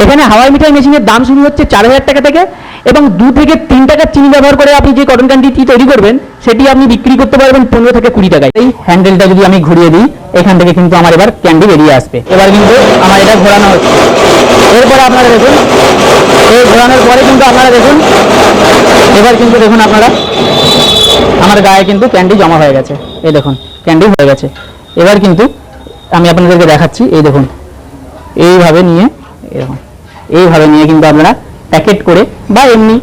এখানে হাওয়াই মিঠাই মেশিনের দাম শুরু হচ্ছে 4000 টাকা থেকে এবং 2 থেকে 3 টাকার চিনি ব্যবহার করে আপনি যে কটন ক্যান্ডিটি তৈরি করবেন সেটি আপনি বিক্রি করতে পারবেন 15 থেকে 20 টাকায়। এই হ্যান্ডেলটা যদি আমি ঘুরিয়ে দিই, এখান থেকে কিন্তু আমার এবার ক্যান্ডি বেরিয়ে আসবে। এবার কিন্তু আমার এটা ঘোরানো হচ্ছে। এরপরে আপনারা দেখুন, এই ঘোরানোর পরে কিন্তু আপনারা দেখুন, এবার কিন্তু দেখুন আপনারা আমার গায়ে কিন্তু ক্যান্ডি জমা হয়ে গেছে। এই দেখুন ক্যান্ডি হয়ে গেছে। এবার কিন্তু আমি আপনাদেরকে দেখাচ্ছি। এই দেখুন এইভাবে নিয়ে, এরকম এইভাবে নিয়ে কিন্তু আপনারা প্যাকেট করে বা এমনি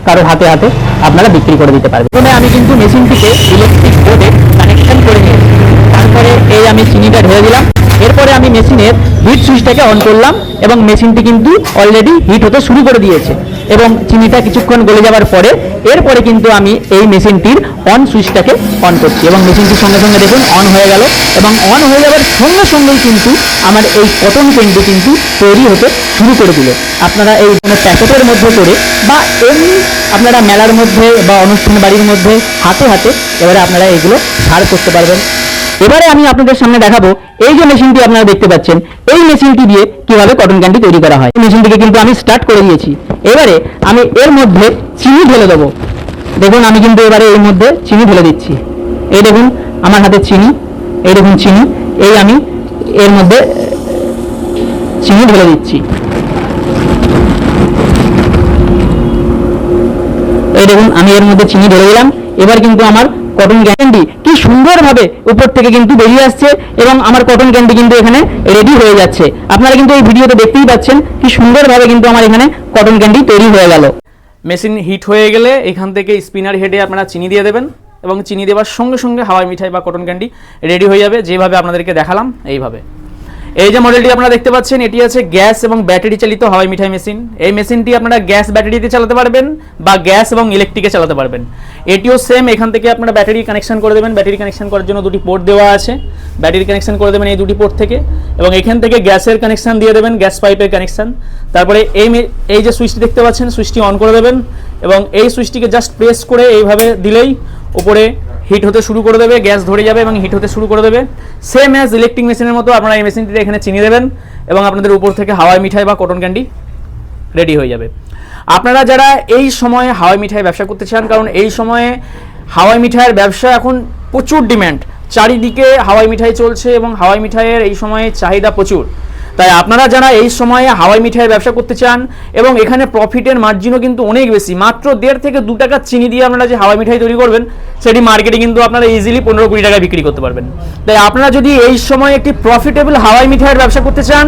কারো হাতে হাতে আপনারা বিক্রি করে দিতে পারবেন। প্রথমে আমি কিন্তু মেশিনটিকে ইলেকট্রিক বোর্ডে কানেকশন করে নিয়েছি। তারপরে এই আমি চিনিটা ঢেলে দিলাম। এরপরে আমি মেশিনের হিট সুইচটাকে অন করলাম এবং মেশিনটি কিন্তু অলরেডি হিট হতে শুরু করে দিয়েছে এবং চিনিটা কিছুক্ষণ গলে যাওয়ার পরে এরপরে কিন্তু আমি এই মেশিনটির অন সুইচটাকে অন করছি এবং মেশিনটির সঙ্গে সঙ্গে দেখুন অন হয়ে গেল এবং অন হয়ে যাওয়ার সঙ্গে সঙ্গেই কিন্তু আমার এই কটন ক্যান্ডি কিন্তু তৈরি হতে শুরু করে দিল। আপনারা এই কোনো প্যাকেটের মধ্যে করে বা এমনি আপনারা মেলার মধ্যে বা অনুষ্ঠান বাড়ির মধ্যে হাতে হাতে এবারে আপনারা এগুলো সার্ভ করতে পারবেন। এবারে আমি আপনাদের সামনে দেখাবো এই যে মেশিনটি আপনারা দেখতে পাচ্ছেন, এই মেশিনটি দিয়ে কিভাবে কটন ক্যান্ডি তৈরি করা হয়। মেশিনটিকে কিন্তু আমি স্টার্ট করে দিয়েছি। এবারে আমি এর মধ্যে চিনি ঢেলে দেবো। দেখুন আমি কিন্তু এবারে এর মধ্যে চিনি ঢেলে দিচ্ছি। এই দেখুন আমার হাতে চিনি, এই দেখুন চিনি, এই আমি এর মধ্যে চিনি ঢেলে দিচ্ছি। এই দেখুন আমি এর মধ্যে চিনি ঢেলে দিলাম। এবার কিন্তু আমার কটন ক্যান্ডি কি সুন্দরভাবে উপর থেকে কিন্তু বেরিয়ে আসছে এবং আমার কটন ক্যান্ডি কিন্তু এখানে রেডি হয়ে যাচ্ছে। আপনারা কিন্তু এই ভিডিওতে দেখতেই পাচ্ছেন কি সুন্দরভাবে কিন্তু আমার এখানে কটন ক্যান্ডি তৈরি হয়ে গেল। মেশিন হিট হয়ে গেলে এখান থেকে স্পিনার হেডে আপনারা চিনি দিয়ে দেবেন এবং চিনি দেওয়ার সঙ্গে সঙ্গে হাওয়াই মিঠাই বা কটন ক্যান্ডি রেডি হয়ে যাবে, যেভাবে আপনাদেরকে দেখালাম এইভাবে। এই যে মডেলটি আপনারা দেখতে পাচ্ছেন, এটি আছে গ্যাস এবং ব্যাটারি চালিত হাওয়াই মিঠাই মেশিন। এই মেশিনটি আপনারা গ্যাস ব্যাটারিতে চালাতে পারবেন বা গ্যাস এবং ইলেকট্রিকে চালাতে পারবেন। এটিও সেম, এখান থেকে আপনারা ব্যাটারি কানেকশন করে দেবেন। ব্যাটারি কানেকশন করার জন্য দুটি পোর্ট দেওয়া আছে, ব্যাটারি কানেকশন করে দেবেন এই দুটি পোর্ট থেকে এবং এখান থেকে গ্যাসের কানেকশন দিয়ে দেবেন, গ্যাস পাইপের কানেকশন। তারপরে এই যে সুইচটি দেখতে পাচ্ছেন, সুইচটি অন করে দেবেন এবং এই সুইচটিকে জাস্ট প্রেস করে এইভাবে দিলেই উপরে হিট হতে শুরু করে দেবে, গ্যাস ধরে যাবে এবং হিট হতে শুরু করে দেবে। সেম অ্যাজ ইলেকট্রিক মেশিনের মতো আপনারা এই মেশিনটিতে এখানে চিনি দেবেন এবং আপনাদের উপর থেকে হাওয়াই মিঠাই বা কটন ক্যান্ডি রেডি হয়ে যাবে। আপনারা যারা এই সময়ে হাওয়াই মিঠাই ব্যবসা করতে চান, কারণ এই সময়ে হাওয়াই মিঠাইয়ের ব্যবসা এখন প্রচুর ডিম্যান্ড, চারিদিকে হাওয়াই মিঠাই চলছে এবং হাওয়াই মিঠাইয়ের এই সময়ে চাহিদা প্রচুর। তাই আপনারা যারা এই সময়ে হাওয়াই মিঠাইয়ের ব্যবসা করতে চান এবং এখানে প্রফিটের মার্জিনও কিন্তু অনেক বেশি, মাত্র 1.5 থেকে 2 টাকা চিনি দিয়ে আপনারা যে হাওয়াই মিঠাই তৈরি করবেন সেটি মার্কেটে কিন্তু আপনারা ইজিলি 15-20 টাকায় বিক্রি করতে পারবেন। তাই আপনারা যদি এই সময় একটি প্রফিটেবল হাওয়াই মিঠাইয়ের ব্যবসা করতে চান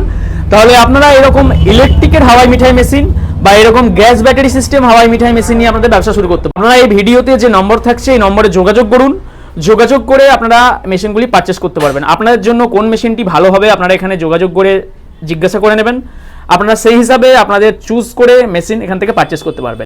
তাহলে আপনারা এরকম ইলেকট্রিকের হাওয়াই মিঠাই মেশিন বা এরকম গ্যাস ব্যাটারি সিস্টেম হাওয়াই মিঠাই মেশিন নিয়ে আপনাদের ব্যবসা শুরু করতে পারেন। আপনারা এই ভিডিওতে যে নম্বর থাকছে এই নম্বরে যোগাযোগ করুন, যোগাযোগ করে আপনারা মেশিনগুলি পারচেস করতে পারবেন। আপনাদের জন্য কোন মেশিনটি ভালো হবে আপনারা এখানে যোগাযোগ করে জিজ্ঞাসা করে নেবেন, আপনারা সেই হিসাবে আপনাদের চুজ করে মেশিন এখান থেকে পারচেস করতে পারবেন।